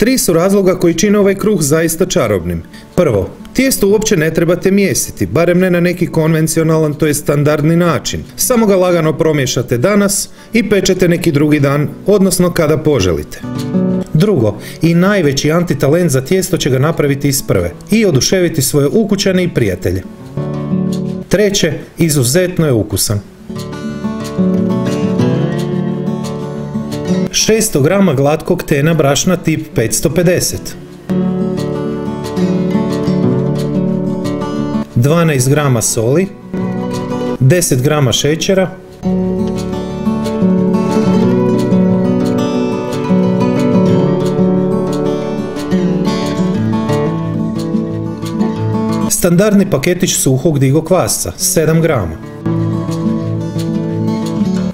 Tri su razloga koji čine ovaj kruh zaista čarobnim. Prvo, tijesto uopće ne trebate mijesiti, barem ne na neki konvencionalan, to je standardni način. Samo ga lagano promiješate danas i pečete neki drugi dan, odnosno kada poželite. Drugo, i najveći antitalent za tijesto će ga napraviti iz prve i oduševiti svoje ukućane i prijatelje. Treće, izuzetno je ukusan. 600 grama glatkog tena brašna tip 550. 12 grama soli, 10 grama šećera, standardni paketić suhog Digo kvasca, 7 grama.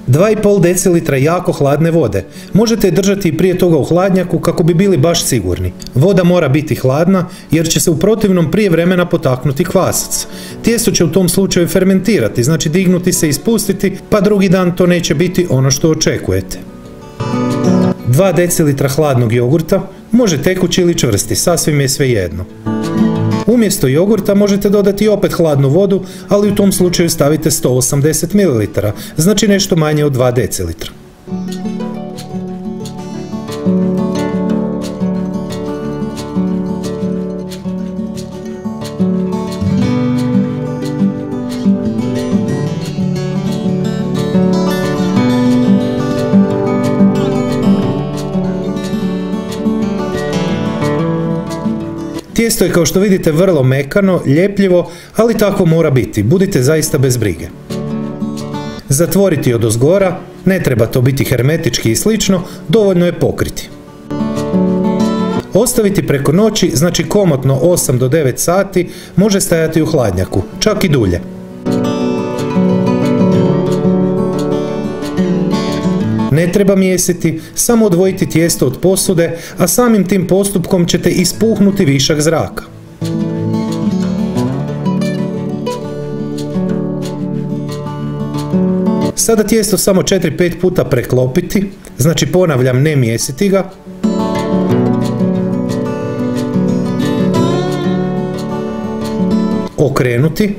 2,5 decilitra jako hladne vode. Možete je držati i prije toga u hladnjaku kako bi bili baš sigurni. Voda mora biti hladna jer će se u protivnom prije vremena potaknuti kvasac. Tijesto će u tom slučaju fermentirati, znači dignuti se i spustiti, pa drugi dan to neće biti ono što očekujete. 2 decilitra hladnog jogurta, može tekući ili čvrsti, sasvim je svejedno. Umjesto jogurta možete dodati opet hladnu vodu, ali u tom slučaju stavite 180 ml, znači nešto manje od 2 decilitra. Tijesto je kao što vidite vrlo mekano, ljepljivo, ali tako mora biti, budite zaista bez brige. Zatvoriti odozgora, ne treba to biti hermetički i slično, dovoljno je pokriti. Ostaviti preko noći, znači komotno 8 do 9 sati, može stajati u hladnjaku, čak i dulje. Ne treba mijesiti, samo odvojiti tijesto od posude, a samim tim postupkom ćete ispuhnuti višak zraka. Sada tijesto samo 4-5 puta preklopiti, znači ponavljam ne mijesiti ga. Okrenuti.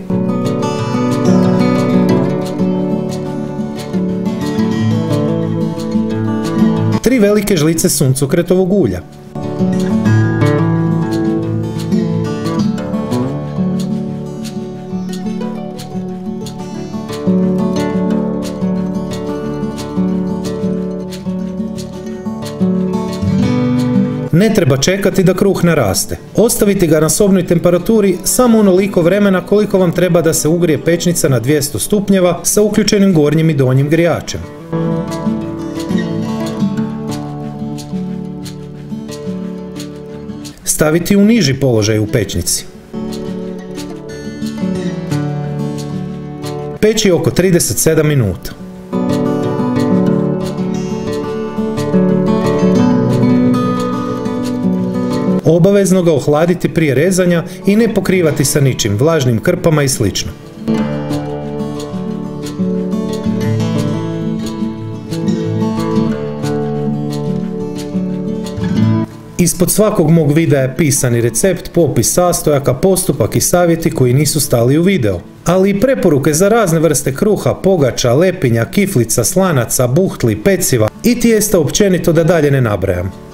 Tri velike žlice suncokretovog ulja. Ne treba čekati da kruh naraste. Ostavite ga na sobnoj temperaturi samo onoliko vremena koliko vam treba da se ugrije pečnica na 200 stupnjeva sa uključenim gornjim i donjim grijačem. Staviti u niži položaj u pečnici. Peći oko 37 minuta. Obavezno ga ohladiti prije rezanja i ne pokrivati sa ničim, vlažnim krpama i slično. Ispod svakog mog videa je pisani recept, popis sastojaka, postupak i savjeti koji nisu stali u video. Ali i preporuke za razne vrste kruha, pogača, lepinja, kiflica, slanaca, buhtli, peciva i tijesta općenito da dalje ne nabrajam.